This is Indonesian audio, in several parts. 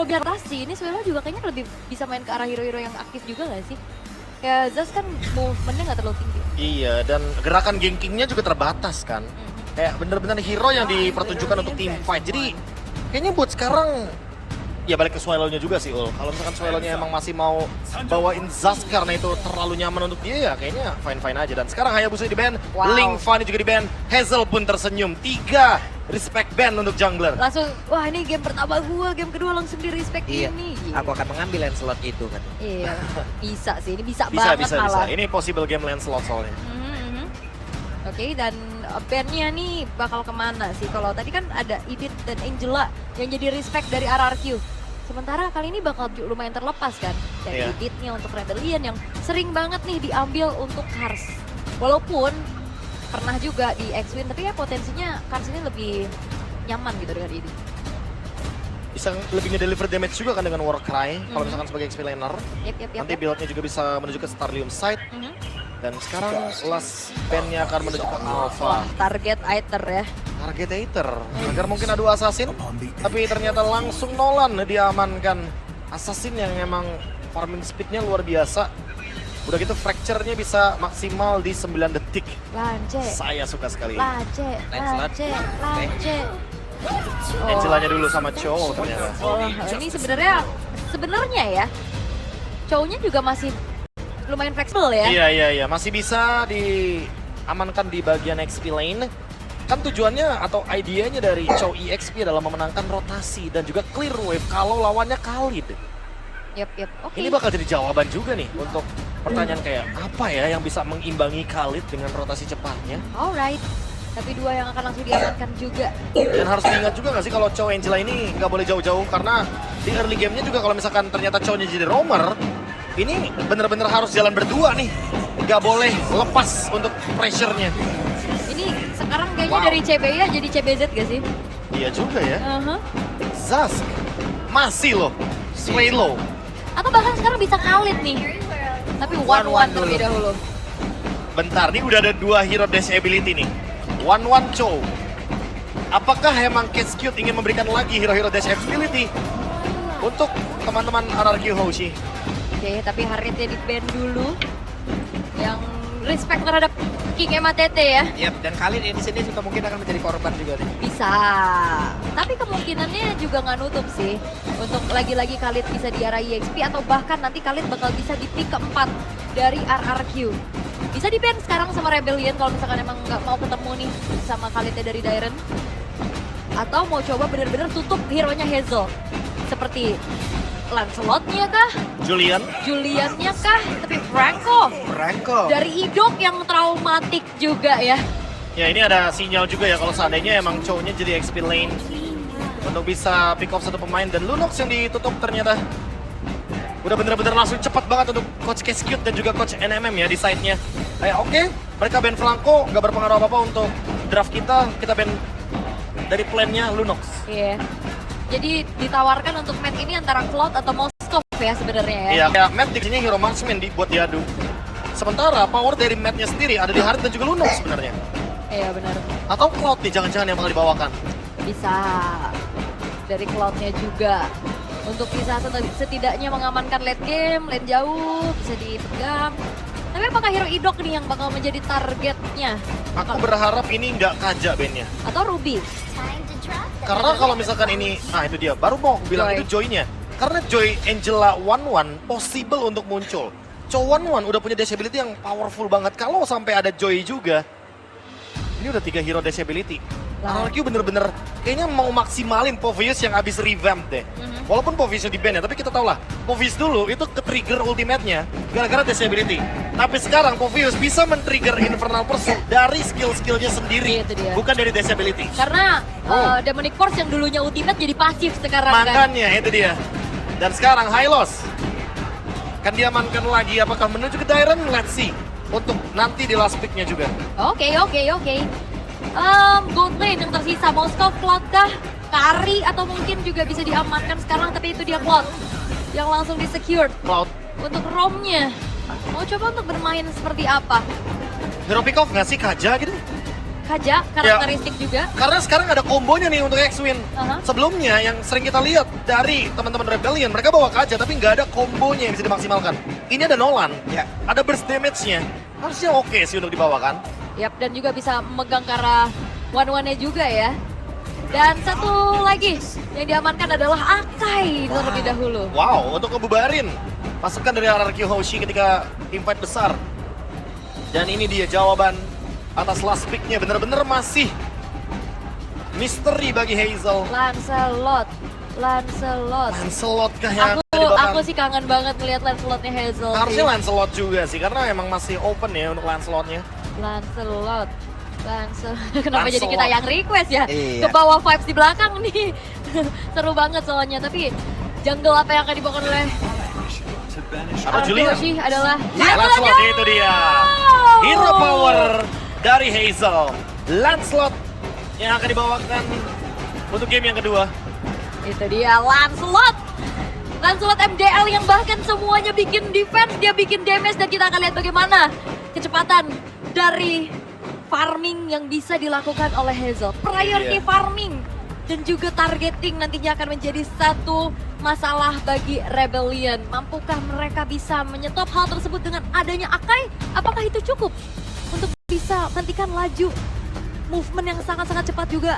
biar rotasi, ini sebenarnya juga kayaknya lebih bisa main ke arah hero-hero yang aktif juga nggak sih? Kayak Zaz kan movementnya nggak terlalu tinggi. Iya, dan gerakan gankingnya juga terbatas kan. Kayak bener-bener hero yang dipertunjukkan untuk team fight. Jadi kayaknya buat sekarang ya balik ke Swallow-nya juga sih Ul. Kalau misalkan Swallow-nya emang masih mau bawain Zaz karena itu terlalu nyaman untuk dia ya kayaknya fine-fine aja. Dan sekarang Hayabusa di ban, Ling Fanny juga di ban, Hazel pun tersenyum. 3 respect ban untuk jungler. Langsung, wah ini game pertama gua, game kedua langsung di respect Iya, ini. aku akan mengambil Lancelot itu kan. Iya, bisa sih, ini bisa Bisa, banget bisa, bisa. malah. Ini possible game Lancelot soalnya. Oke, dan bandnya nih bakal kemana sih? Kalau tadi kan ada Edith dan Angela yang jadi respect dari RRQ. Sementara kali ini bakal lumayan terlepas kan dari Iya. Edithnya untuk Rebellion yang sering banget nih diambil untuk Kars. Walaupun pernah juga di X-Win, tapi ya potensinya Kars ini lebih nyaman gitu dengan Edith. Bisa lebih nge-deliver damage juga kan dengan Warcry kalau misalkan sebagai XP laner. Yep. Nanti build-nya juga bisa menuju ke Starlium side. Dan sekarang last ban-nya akan menuju ke Alpha. Wah, target Aether ya. Target Aether. Agar mungkin adu Assassin. Tapi ternyata langsung Nolan diamankan. Assassin yang emang farming speed-nya luar biasa. Udah gitu fracture-nya bisa maksimal di 9 detik. Lance. Saya suka sekali. Lance. Angela-nya dulu sama Cho ternyata. Oh, ini sebenarnya ya, cowoknya juga masih lumayan fleksibel ya. Iya. Masih bisa diamankan di bagian XP lane. Kan tujuannya atau idenya dari Chow EXP adalah memenangkan rotasi dan juga clear wave kalau lawannya Khalid. Yep. Oke. Ini bakal jadi jawaban juga nih untuk pertanyaan kayak apa ya yang bisa mengimbangi Khalid dengan rotasi cepatnya. Alright. Tapi dua yang akan langsung diamankan juga. Dan harus diingat juga nggak sih kalau Chow Angela ini nggak boleh jauh-jauh karena di early game-nya juga kalau misalkan ternyata Chow-nya jadi roamer, ini bener-bener harus jalan berdua nih. Nggak boleh lepas untuk pressure-nya. Ini sekarang kayaknya dari CBI jadi CBZ gak sih? Iya juga ya. Zaz masih loh. Swallow. Atau bahkan sekarang bisa Khalid nih. Tapi one terlebih dahulu. Bentar, nih udah ada 2 hero dash ability nih. One Chow. Apakah emang Kids Cute ingin memberikan lagi hero-hero dash ability untuk teman-teman RRQ Hoshi? Oke, tapi Harrietnya di ban dulu. Yang respect terhadap King MATT ya. Yap, dan Khalid di sini juga mungkin akan menjadi korban juga nih. Bisa. Tapi kemungkinannya juga nggak nutup sih. Untuk lagi-lagi Khalid bisa di arah EXP atau bahkan nanti Khalid bakal bisa di pick keempat dari RRQ. Bisa di ban sekarang sama Rebellion kalau misalkan emang nggak mau ketemu nih sama Khalidnya dari Dairen. Atau mau coba bener-bener tutup hero-nya Hazel. Seperti Lancelot-nya kah? Julian-nya kah? Tapi Franco. Dari Idok yang traumatik juga ya. Ya ini ada sinyal juga ya kalau seandainya emang Chow-nya jadi XP lane untuk bisa pick off satu pemain dan Lunox yang ditutup ternyata udah bener-bener langsung cepat banget untuk Coach Cute dan juga Coach NMM ya di side-nya. Kayak oke, mereka ban Flanco, nggak berpengaruh apa-apa untuk draft kita ban dari plan-nya Lunox. Iya. Jadi ditawarkan untuk match ini antara Cloud atau Moskov ya sebenarnya ya. Iya, kayak Matt dikasihnya hero marksman buat diadu. Sementara power dari Matt-nya sendiri ada di Harit dan juga Lunox sebenarnya. Iya benar. Atau Cloud nih jangan-jangan yang bakal dibawakan. Bisa. Dari Cloud-nya juga. Untuk bisa setidaknya mengamankan late game, lane jauh, bisa dipegang. Tapi apakah hero Idok nih yang bakal menjadi targetnya? Aku berharap ini nggak Kaja bandnya. Atau Ruby? Karena kalau misalkan ini, itu dia, baru mau aku bilang Joy. itu Joy-nya. Karena Joy Angela 1-1 possible untuk muncul. Chow 1-1 udah punya dash ability yang powerful banget. Kalau sampai ada Joy juga, ini udah 3 hero dash ability. RRQ bener-bener kayaknya mau maksimalin Povius yang abis revamp deh. Walaupun Povius di ban ya, tapi kita tahu lah, Povius dulu itu ke-trigger ultimate-nya gara-gara dash ability. Tapi sekarang Povius bisa men-trigger Infernal Pursuit dari skill-skillnya sendiri, Itu dia. bukan dari dash ability. Karena Demonic Force yang dulunya ultimate jadi pasif sekarang kan. Makanya itu dia. Dan sekarang Hylos kan diamankan lagi, apakah menuju ke Dairen? Let's see. Untuk nanti di last pick-nya juga. Oke. Gold lane yang tersisa, Moskov, Cloud kah? Kari atau mungkin juga bisa diamankan sekarang, tapi itu dia Cloud yang langsung di-secured. Cloud. Untuk Rom-nya, mau coba untuk bermain seperti apa? Hero pick off nggak sih Kaja gitu? Kaja, karakteristik juga. Karena sekarang ada kombonya nih untuk X-Win. Aha. Sebelumnya yang sering kita lihat dari teman-teman Rebellion, mereka bawa Kaja tapi nggak ada kombonya yang bisa dimaksimalkan. Ini ada Nolan, Ya. ada burst damage-nya. Harusnya oke sih untuk dibawakan. Yap, dan juga bisa memegang ke arah one-one-nya juga ya. Dan satu lagi yang diamankan adalah Akai terlebih dahulu. Wow, untuk ngebubarin pasukan dari RRQ Hoshi ketika team fight besar. Dan ini dia jawaban atas last pick-nya, bener-bener masih misteri bagi Hazel. Lancelot. Lancelot kah yang akan dibawakan? Aku sih kangen banget ngeliat Lancelotnya Hazel. Harusnya sih. Lancelot juga sih, karena emang masih open ya untuk Lancelotnya. Lancelot. Kenapa jadi Lancelot. kita yang request ya? Ke Iya. bawah vibes di belakang nih. Seru banget soalnya, tapi jungle apa yang akan dibawakan oleh Atau Julian? Yoshi adalah Lancelot itu dia. Hero power dari Hazel. Lancelot yang akan dibawakan untuk game yang kedua. Itu dia Lancelot. Lancelot MDL yang bahkan semuanya bikin defense, dia bikin damage, dan kita akan lihat bagaimana kecepatan dari farming yang bisa dilakukan oleh Hazel. Priority Iya. farming dan juga targeting nantinya akan menjadi satu masalah bagi Rebellion. Mampukah mereka bisa menyetop hal tersebut dengan adanya Akai? Apakah itu cukup untuk bisa menghentikan laju movement yang sangat-sangat cepat juga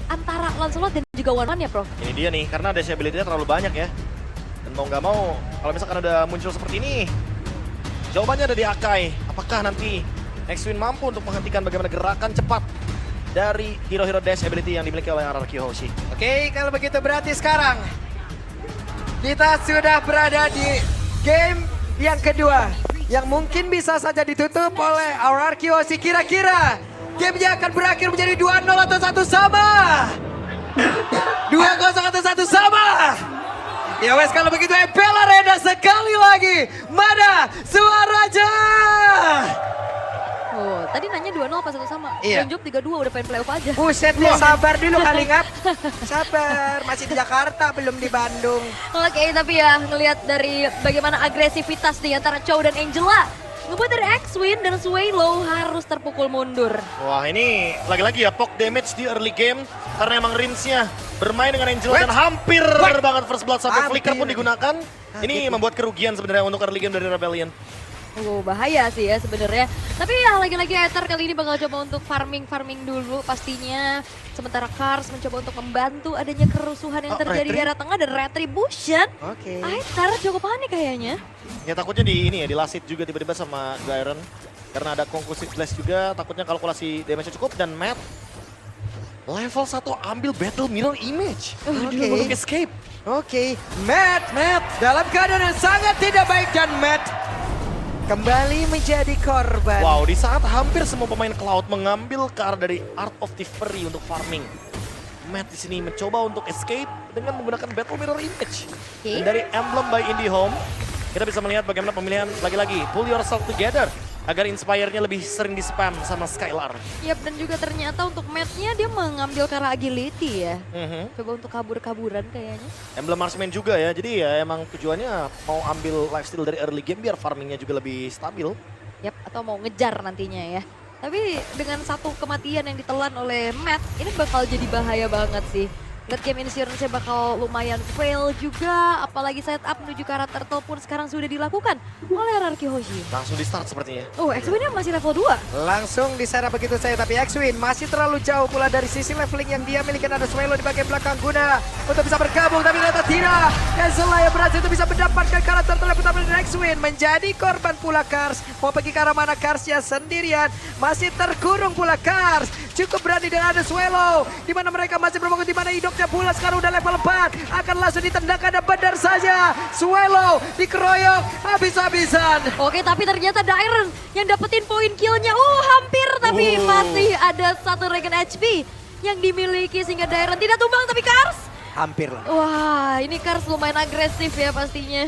antara Lancelot dan juga One ya, Prof? Ini dia nih, karena disability-nya terlalu banyak ya. Dan mau nggak mau, kalau misalkan ada muncul seperti ini, jawabannya ada di Akai. Apakah nanti X-Win mampu untuk menghentikan bagaimana gerakan cepat dari hero-hero dash ability yang dimiliki oleh RRQ Hoshi? Oke, kalau begitu berarti sekarang kita sudah berada di game yang kedua yang mungkin bisa saja ditutup oleh RRQ Hoshi. Kira-kira gamenya akan berakhir menjadi 2-0 atau 1 sama? 2-0 atau 1 sama? Ya wes, kalau begitu MPL Arena sekali lagi. Mana suaranya? Oh, tadi nanya 2-0 pas satu sama. Iya. Dan jawab 3-2 udah pengen playoff aja. Buset, ya sabar dulu kali ngap. Sabar, masih di Jakarta belum di Bandung. Oke, tapi ya ngelihat dari bagaimana agresivitas di antara Chow dan Angela, ngebuat dari X-Win dan Swaylo harus terpukul mundur. Wah, ini lagi-lagi ya poke damage di early game karena emang Rinsnya bermain dengan Angel Wait. dan hampir Wait. banget first blood sampai Hampir. flicker pun digunakan. Ini gitu. membuat kerugian sebenarnya untuk early game dari Rebellion. Oh, bahaya sih ya sebenarnya. Tapi ya lagi-lagi Ether kali ini bakal coba untuk farming dulu pastinya. Sementara Cars mencoba untuk membantu adanya kerusuhan yang Oh, terjadi di retri? arah tengah dan Retribution. Oke. Ether cukup panik kayaknya. Ya takutnya di ini ya, di last hit juga tiba-tiba sama Gyron. Karena ada conclusive blast juga, takutnya kalkulasi damage-nya cukup. Dan Matt level 1 ambil battle mirror image Oke. untuk escape. Oke, Matt dalam keadaan yang sangat tidak baik dan Matt kembali menjadi korban. Wow, di saat hampir semua pemain Cloud mengambil ke arah dari Art of Thievery untuk farming, Matt di sini mencoba untuk escape dengan menggunakan Battle Mirror Image. Oke. Dan dari Emblem by IndyHome, kita bisa melihat bagaimana pemilihan lagi-lagi pull yourself together agar inspire-nya lebih sering di spam sama Skylar. Yap, dan juga ternyata untuk match-nya dia mengambil ke arah agility ya. Coba untuk kabur-kaburan kayaknya. Emblem Marksman juga ya, jadi ya emang tujuannya mau ambil lifesteal dari early game biar farmingnya juga lebih stabil. Yap, atau mau ngejar nantinya ya. Tapi dengan satu kematian yang ditelan oleh Matt, ini bakal jadi bahaya banget sih. Late game insurance-nya bakal lumayan fail juga, apalagi setup menuju ke arah turtle pun sekarang sudah dilakukan oleh RRQ Hoshi. Langsung di start sepertinya. Oh, X-Win-nya masih level 2. Langsung disana begitu saya, tapi X-Win masih terlalu jauh pula dari sisi leveling yang dia miliki. Ada Swallow di bagian belakang guna untuk bisa bergabung, tapi ternyata tidak. Dan Zelaya berhasil untuk bisa mendapatkan karakter terlepas dari X-Win. Menjadi korban pula Cars. Mau pergi ke arah mana Carsnya sendirian. Masih terkurung pula Cars. Cukup berani dengan ada Swallow. Di mana mereka masih berfokus, di mana hidupnya pula sekarang udah level 4. Akan langsung ditendangkan dan benar saja. Swallow dikeroyok habis-habisan. Oke, tapi ternyata Dairon yang dapetin poin kill-nya. Hampir, tapi masih ada satu regen HP yang dimiliki sehingga Dairon tidak tumbang, tapi Cars. Hampir lah. Wah, ini Cars lumayan agresif ya pastinya.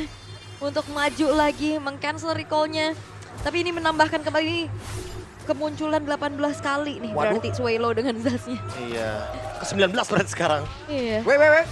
Untuk maju lagi, meng-cancel recall-nya. Tapi ini menambahkan kembali kemunculan 18 kali nih. Waduh. Berarti Swallow dengan Zasnya. Iya, ke-19 berarti sekarang. Iya. Wait.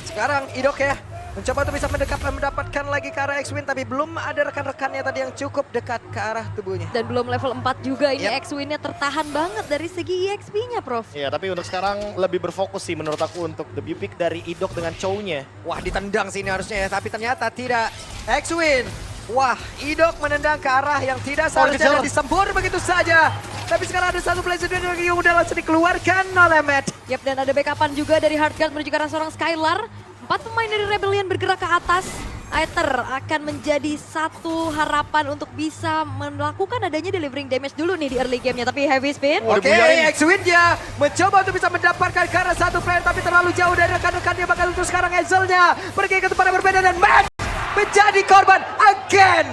Sekarang Idok ya. Mencoba untuk bisa mendapatkan lagi ke arah X-Win, tapi belum ada rekan-rekannya tadi yang cukup dekat ke arah tubuhnya. Dan belum level 4 juga ini Yap. X-Win-nya tertahan banget dari segi EXP-nya, Prof. Ya, tapi untuk sekarang lebih berfokus sih menurut aku untuk debut pick dari Idok dengan Chow-nya. Wah, ditendang sini harusnya ya, tapi ternyata tidak. X-Win. Wah, Idok menendang ke arah yang tidak seharusnya dan disembur begitu saja. Tapi sekarang ada satu player yang udah langsung dikeluarkan oleh Matt. Yap, dan ada backupan juga dari Hardguard menuju ke arah seorang Skylar. 4 pemain dari Rebellion bergerak ke atas. Aether akan menjadi satu harapan untuk bisa melakukan adanya delivering damage dulu nih di early game-nya. Tapi heavy spin. Wah, Oke, dibuyain. X-Win-nya mencoba untuk bisa mendapatkan ke arah satu player, tapi terlalu jauh dari rekan-rekannya. Bahkan untuk sekarang Hazelnya pergi ke tempat yang berbeda dan Matt menjadi korban again.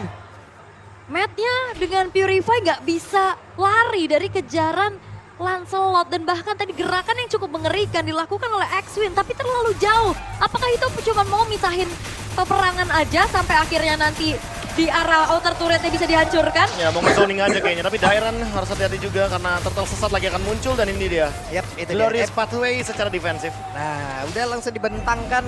Matt-nya dengan Purify nggak bisa lari dari kejaran Lancelot, dan bahkan tadi gerakan yang cukup mengerikan dilakukan oleh X-Win tapi terlalu jauh. Apakah itu cuma mau misahin peperangan aja sampai akhirnya nanti di arah outer turretnya bisa dihancurkan? Ya, mau nge-zoning aja kayaknya. Tapi Dairon harus hati-hati juga karena turtle sesat lagi akan muncul dan ini dia. Yap, itu dia. Glorious Pathway secara defensif. Nah, udah langsung dibentangkan.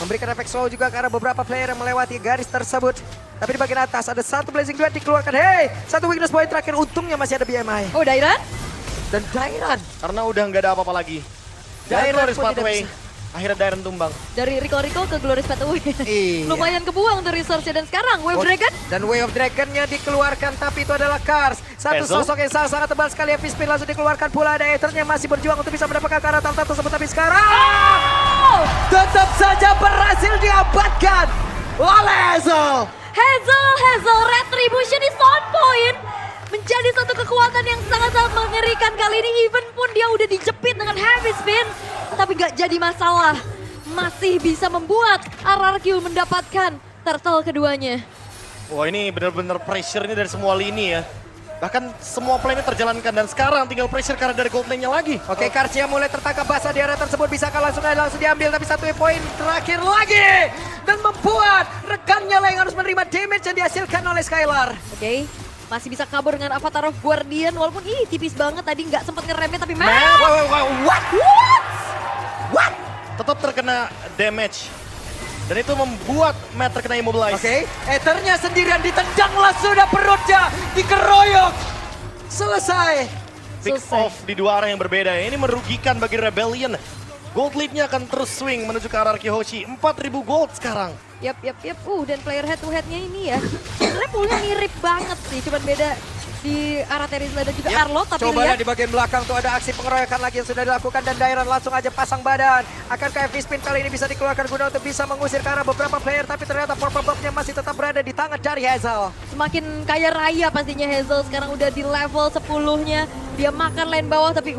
Memberikan efek slow juga ke arah beberapa player yang melewati garis tersebut. Tapi di bagian atas ada satu Blazing Duet dikeluarkan. Hey, satu weakness point terakhir, untungnya masih ada BMI. Oh, Dairon? Dan Dairon. Karena udah nggak ada apa-apa lagi. Dan Dairon Glorious pun tidak Pathway. bisa. Akhirnya Dairon tumbang. Dari Rico ke Glorious Pathway. Iya. Lumayan kebuang tuh resource-nya, dan sekarang Wave Dragon. Dan Way of Dragon-nya dikeluarkan, tapi itu adalah Kars. Satu Hazel. sosok yang sangat tebal sekali. Heavy Spin langsung dikeluarkan pula. Ada Aether-nya masih berjuang untuk bisa mendapatkan ke arah Talta tersebut. Tapi sekarang tetap saja berhasil diabatkan oleh Hazel. Hazel, Retribution is on point. Menjadi satu kekuatan yang sangat-sangat mengerikan kali ini. Even pun dia udah dijepit dengan heavy spin. Tapi gak jadi masalah. Masih bisa membuat RRQ mendapatkan turtle keduanya. Wah, ini benar-benar pressure ini dari semua lini ya. Bahkan semua play-nya terjalankan dan sekarang tinggal pressure karena dari gold lane-nya lagi. Oke, Karsnya mulai tertangkap basah di area tersebut. Bisakah langsung diambil, tapi satu poin terakhir lagi. Dan membuat rekannya lah yang harus menerima damage yang dihasilkan oleh Skylar. Oke, masih bisa kabur dengan Avatar of Guardian. Walaupun tipis banget tadi, nggak sempat ngeremnya, tapi What? What? Tetap terkena damage. Dan itu membuat Matt terkena immobilize. Oke, Ethernya sendirian ditendang lah sudah perutnya, dikeroyok. Selesai. Pick Selesai. off di dua arah yang berbeda. Ini merugikan bagi Rebellion. Gold lead-nya akan terus swing menuju ke arah Kihoshi. 4.000 gold sekarang. Yap. Dan player head to headnya ini ya, sebenarnya poolnya mirip banget sih. Cuman beda di arah Terizla dan juga Arlo. Tapi Coba lihat, lihat di bagian belakang tuh ada aksi pengeroyokan lagi yang sudah dilakukan. Dan Dairon langsung aja pasang badan. Akankah heavy spin kali ini bisa dikeluarkan guna untuk bisa mengusir ke arah beberapa player. Tapi ternyata purple buff-nya masih tetap berada di tangan dari Hazel. semakin kaya raya pastinya Hazel. Sekarang udah di level 10-nya. Dia makan lane bawah tapi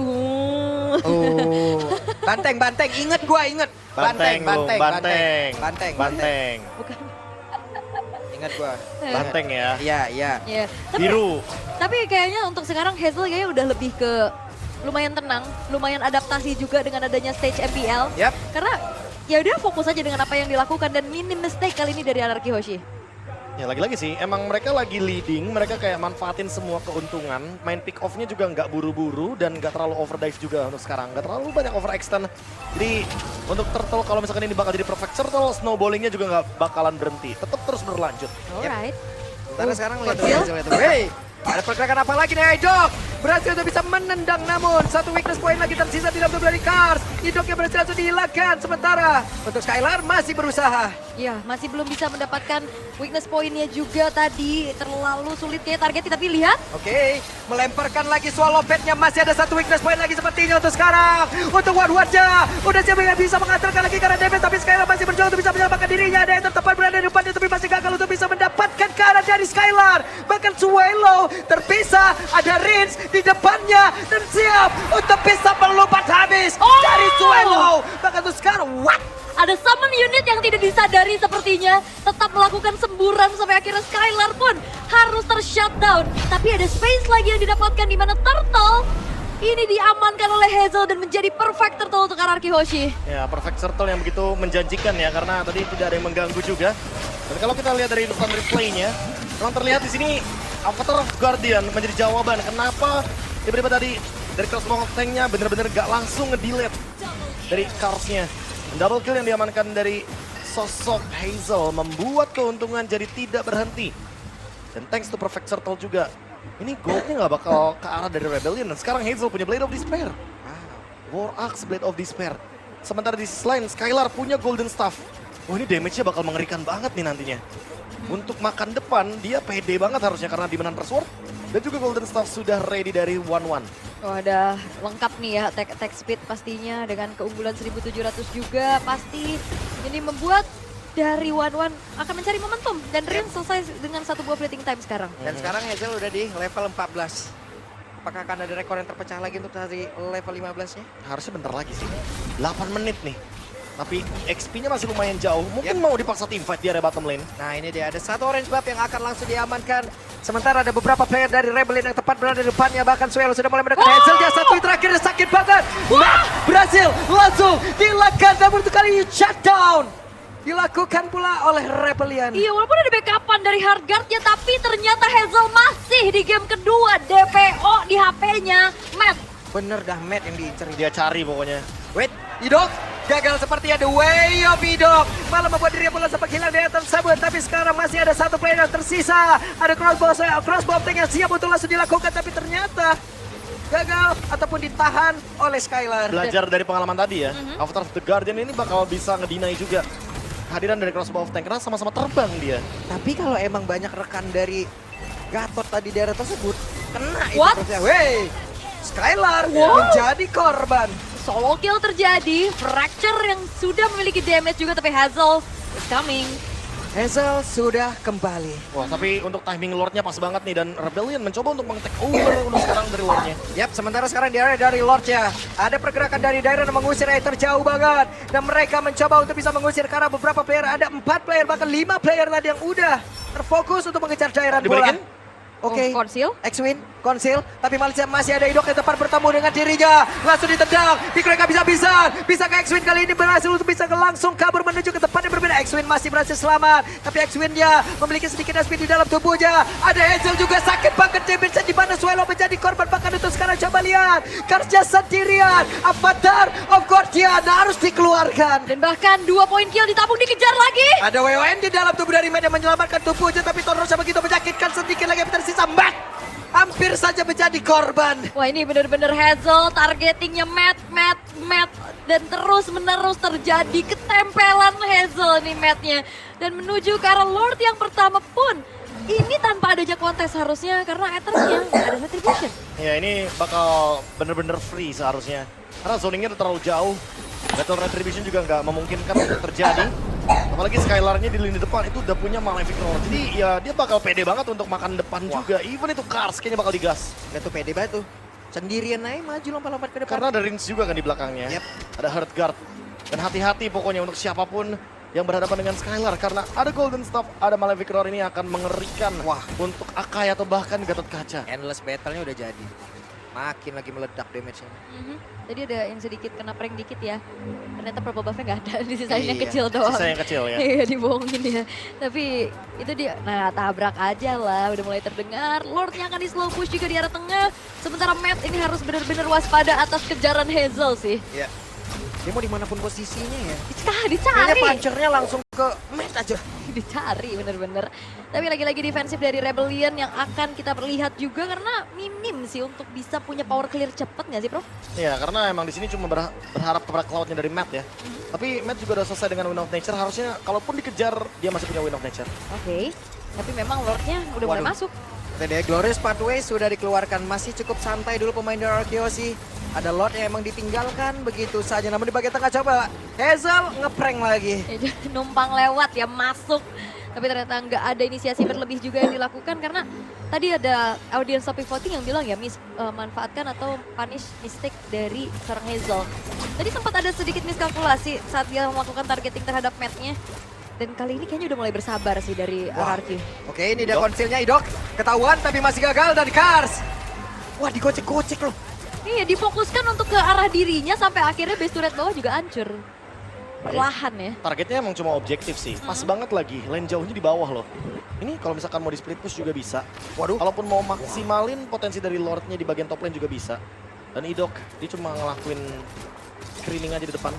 Banteng, inget gua, inget. Banteng. Bukan. Ingat gua. Banteng ya. Iya. Ya, Biru. tapi kayaknya untuk sekarang Hazel kayaknya udah lebih ke lumayan tenang, lumayan adaptasi juga dengan adanya stage MPL. Yap. Karena ya udah fokus aja dengan apa yang dilakukan dan minim mistake kali ini dari Anarchy Hoshi. Ya lagi-lagi sih, emang mereka lagi leading, mereka kayak manfaatin semua keuntungan. Main pick off-nya juga nggak buru-buru dan nggak terlalu overdive juga untuk sekarang. Nggak terlalu banyak overextend. Jadi untuk turtle kalau misalkan ini bakal jadi perfect turtle, snowballingnya juga nggak bakalan berhenti. Tetap terus berlanjut. Alright. Karena sekarang lihat kecil. Hazel itu. Hey, ada pergerakan apa lagi nih Idok? Berhasil untuk bisa menendang, namun satu weakness point lagi tersisa di dalam tubuh dari Kars. Idok yang berhasil langsung dihilangkan. Sementara untuk Skylar masih berusaha. Ya, masih belum bisa mendapatkan weakness point-nya juga tadi. Terlalu sulit kayak targetnya, tapi lihat. Oke, melemparkan lagi swallow pet-nya. Masih ada satu weakness point lagi sepertinya untuk sekarang. Untuk One-One-nya. Udah siapa yang bisa mengantarkan lagi karena damage. Tapi Skylar masih berjuang untuk bisa menyelamatkan dirinya. Ada yang tepat berada di depannya, tapi masih gagal untuk bisa mendapatkan ke arah dari Skylar. Bahkan Swallow terpisah. Ada Rins di depannya. Dan siap untuk bisa melupat habis dari Swallow. Bahkan untuk sekarang, what? Ada summon unit yang tidak disadari sepertinya. Tetap melakukan semburan sampai akhirnya Skylar pun harus ter-shutdown. Tapi ada space lagi yang didapatkan di mana Turtle ini diamankan oleh Hazel dan menjadi perfect turtle untuk Anarchy Hoshi. Ya, perfect turtle yang begitu menjanjikan ya, karena tadi tidak ada yang mengganggu juga. Dan kalau kita lihat dari depan replay-nya, memang terlihat di sini Avatar of Guardian menjadi jawaban kenapa tiba-tiba tadi dari crossbow tank-nya bener-bener gak langsung nge-delete dari Kars-nya. Double kill yang diamankan dari sosok Hazel membuat keuntungan jadi tidak berhenti. Dan thanks to Perfect Circle juga. Ini goldnya nggak bakal ke arah dari Rebellion. Dan sekarang Hazel punya Blade of Despair. War Axe Blade of Despair. Sementara di sisi lain, Skylar punya Golden Staff. Oh ini damage-nya bakal mengerikan banget nih nantinya. Untuk makan depan, dia pede banget harusnya karena di Hunter's Sword. Dan juga Golden Staff sudah ready dari 1-1. Oh, ada lengkap nih ya attack speed pastinya dengan keunggulan 1700 juga pasti. Ini membuat dari 1-1 akan mencari momentum dan Rin selesai dengan 1 buah fleeting time sekarang. Dan sekarang Hazel udah di level 14. Apakah akan ada rekor yang terpecah lagi untuk dari level 15-nya? Harusnya bentar lagi sih. 8 menit nih. Tapi XP-nya masih lumayan jauh. Mungkin mau dipaksa teamfight di area bottom lane. Nah ini dia, ada satu orange buff yang akan langsung diamankan. Sementara ada beberapa player dari Rebellion yang tepat berada di depannya. Bahkan Suelo sudah mulai mendekat Hazelnya. Satu hit terakhir sakit banget. Nah, berhasil langsung dilakukan. Namun untuk kali ini shutdown dilakukan pula oleh Rebellion. Iya, walaupun ada backupan dari Hardguard-nya, tapi ternyata Hazel masih di game kedua. DPO di HP-nya, Matt. Bener dah Matt yang diincer. Dia cari pokoknya. Wait, Idok gagal seperti ada way of Idok. Malah membuat dirinya bola sempat hilang dari tersebut. Tapi sekarang masih ada satu player yang tersisa. Ada crossbow tank yang siap untuk langsung dilakukan. Tapi ternyata gagal ataupun ditahan oleh Skylar. Belajar dari pengalaman tadi ya. Avatar of the Guardian ini bakal bisa ngedinai juga kehadiran dari crossbow of tank. Karena sama-sama terbang dia. Tapi kalau emang banyak rekan dari Gatot tadi daerah tersebut, kena What? itu. Wey, Skylar menjadi korban. Solo kill terjadi, Fracture yang sudah memiliki damage juga, tapi Hazel is coming. Hazel sudah kembali. Wah, tapi untuk timing Lordnya pas banget nih. Dan Rebellion mencoba untuk meng-take over untuk sekarang dari Lordnya. Yap, sementara sekarang di area dari Lordnya. Ada pergerakan dari Dairon yang mengusir Aether jauh banget. Dan mereka mencoba untuk bisa mengusir karena beberapa player, ada 4 player, bahkan 5 player tadi yang udah terfokus untuk mengejar Dairon bola. Dibalikin? Oke, Conceal. X-Win, Conceal, tapi masih ada Idok yang tepat bertemu dengan dirinya. Langsung ditendang, mereka bisa-bisa. Bisa ke X-Win kali ini berhasil untuk bisa langsung kabur menuju ke tempat yang berbeda. X-Win masih berhasil selamat, tapi X-Win-nya memiliki sedikit speed di dalam tubuhnya. Ada Hazel juga sakit banget damage di mana Suelo menjadi korban. Bahkan untuk sekarang coba lihat, Karsnya sendirian. Avatar of Guardian harus dikeluarkan. Dan bahkan 2 poin kill ditabung, dikejar lagi. Ada WON di dalam tubuh dari Matt yang menyelamatkan tubuhnya, tapi Torosnya begitu menyakitkan. Sedikit lagi yang tersisa, Matt hampir saja menjadi korban. Wah, ini bener-bener Hazel targetingnya Matt. Dan terus-menerus terjadi ketempelan Hazel nih Matt-nya. Dan menuju ke arah Lord yang pertama pun. Ini tanpa ada kontes harusnya karena Aether-nya nggak ada retribution. Ya ini bakal bener-bener free seharusnya. Karena zoningnya udah terlalu jauh. Battle Retribution juga nggak memungkinkan untuk terjadi. Apalagi Skylar-nya di lini depan itu udah punya Malefic Roar. Jadi ya dia bakal pede banget untuk makan depan juga. Even itu Kars kayaknya bakal digas. Lihat tuh pede banget tuh. Sendirian aja maju lompat-lompat ke depan. Karena ada Rins juga kan di belakangnya. Yep. Ada Heartguard. Dan hati-hati pokoknya untuk siapapun yang berhadapan dengan Skylar. Karena ada Golden Staff, ada Malefic Roar ini akan mengerikan. Wah, untuk Akai atau bahkan Gatot Kaca. Endless battle-nya udah jadi. Makin lagi meledak damage-nya. Tadi ada yang sedikit kena prank dikit ya. Ternyata purple buff-nya nggak ada, disisain yang Iya, kecil doang. Sisa yang kecil ya. Iya, dibohongin ya. Tapi itu dia, nah tabrak aja lah, udah mulai terdengar. Lordnya akan di slow push juga di arah tengah. Sementara Matt ini harus benar-benar waspada atas kejaran Hazel sih. Iya. Dia mau dimanapun posisinya ya. Kayaknya Dicari. punchernya langsung ke Matt aja. Dicari bener-bener. Tapi lagi-lagi defensif dari Rebellion yang akan kita perlihat juga karena minim sih untuk bisa punya power clear cepet nggak sih Prof? Iya, karena emang di sini cuma berharap kepada cloud-nya dari Matt ya. Tapi Matt juga udah selesai dengan Wind of Nature. Harusnya kalaupun dikejar, dia masih punya Wind of Nature. Oke. Tapi memang Lordnya udah mulai Waduh. masuk. TD Glorious Pathway sudah dikeluarkan. Masih cukup santai dulu pemain dari Arkeosi. Ada Lord yang emang ditinggalkan begitu saja. Namun di bagian tengah coba Hazel ngeprank lagi. Numpang lewat ya, masuk. Tapi ternyata nggak ada inisiasi berlebih juga yang dilakukan karena tadi ada audience topic voting yang bilang ya manfaatkan atau punish mistake dari seorang Hazel. Tadi sempat ada sedikit miskalkulasi saat dia melakukan targeting terhadap Matt-nya. Dan kali ini kayaknya udah mulai bersabar sih dari RRQ. Oke, ini dia konsilnya Idok. Ketahuan tapi masih gagal dari Kars. Wah, digocek-gocek loh. Iya, difokuskan untuk ke arah dirinya sampai akhirnya base turret bawah juga hancur. Perlahan ya. Targetnya emang cuma objektif sih. Pas banget lagi, lane jauhnya di bawah loh. Ini kalau misalkan mau di split push juga bisa. Waduh. Kalaupun mau maksimalin potensi dari Lordnya di bagian top lane juga bisa. Dan Idok, dia cuma ngelakuin screening aja di depan.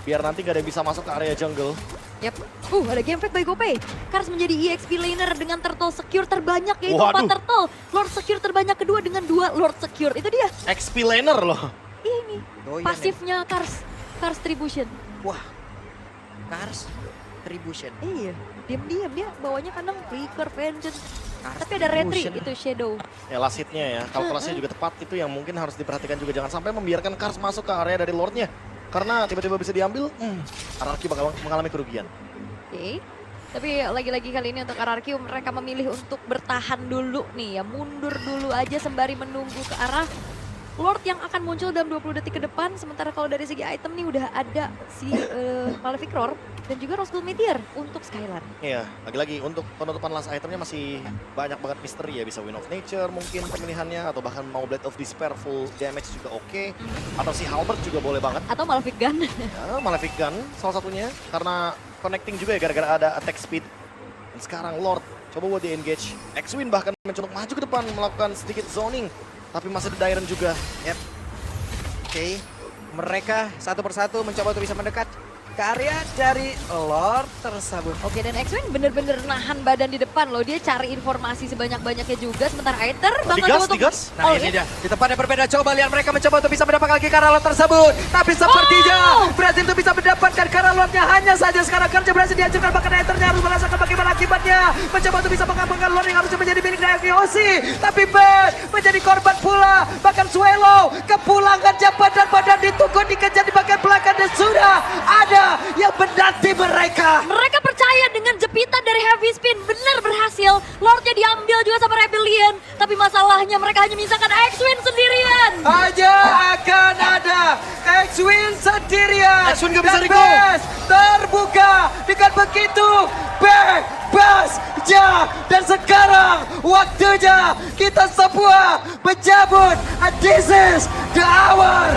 Biar nanti gak ada yang bisa masuk ke area jungle. Yap. Ada game fight by GoPay. Kars menjadi EXP laner dengan turtle secure terbanyak yaitu Waduh. 4 turtle. Lord secure terbanyak kedua dengan 2 Lord secure. Itu dia. XP laner loh. Ini Doyan pasifnya Kars. Kars Tribution. Wah, Cars Tribution. Iya, diam-diam dia bawanya kadang Flicker, Vengeance. Cars Tapi ada retri, Tribution. itu Shadow. Ya last hitnya ya, kalkulasinya juga tepat. Itu yang mungkin harus diperhatikan juga. Jangan sampai membiarkan Kars masuk ke area dari Lordnya. Karena tiba-tiba bisa diambil, RRQ bakal mengalami kerugian. Oke. Tapi lagi-lagi kali ini untuk RRQ mereka memilih untuk bertahan dulu nih ya. Mundur dulu aja sembari menunggu ke arah Lord yang akan muncul dalam 20 detik ke depan. Sementara kalau dari segi item nih udah ada si Malefic Roar dan juga Rose Gold Meteor untuk Skylar. Iya, lagi-lagi untuk penutupan last itemnya masih banyak banget misteri ya. Bisa Wind of Nature mungkin pemilihannya, atau bahkan mau Blade of Despair full damage juga oke. Atau si Halberd juga boleh banget. Atau Malefic Gun. Ya, Malefic Gun salah satunya, karena connecting juga ya gara-gara ada attack speed. Dan sekarang Lord coba buat di-engage. X-Wing bahkan mencoba maju ke depan melakukan sedikit zoning. Tapi masih ada Dairon juga. Yep. Oke, mereka satu persatu mencoba untuk bisa mendekat ke area dari Lord tersebut. Oke, dan X-Wing bener-bener nahan badan di depan loh. Dia cari informasi sebanyak-banyaknya juga. Sementara Aether bakal Digas, coba untuk digas. Nah all ini in. dia, di tempat yang berbeda. Coba lihat mereka mencoba untuk bisa mendapatkan lagi Karalot tersebut. Tapi sepertinya berhasil untuk bisa mendapatkan Karalotnya. Hanya saja sekarang kerja berhasil dihancurkan. Bahkan Aethernya harus merasakan bagaimana akibatnya. Mencoba untuk bisa mengamankan Lord yang harusnya menjadi milik dari Osi. Tapi Ben menjadi korban pula. Bahkan Swallow kepulangan badan ditunggu dikejar di bagian belakang. Dan sudah ada yang menanti mereka. Mereka percaya dengan jepitan dari Heavy Spin. Benar berhasil. Lordnya diambil juga sama Rebellion. Tapi masalahnya mereka hanya menyisakan X-Wing sendirian. Hanya akan ada X-Wing sendirian. X-Wing nggak bisa Dan recall. Bes terbuka dengan begitu bebasnya. Dan sekarang waktunya kita semua mencabut. And this is the hour.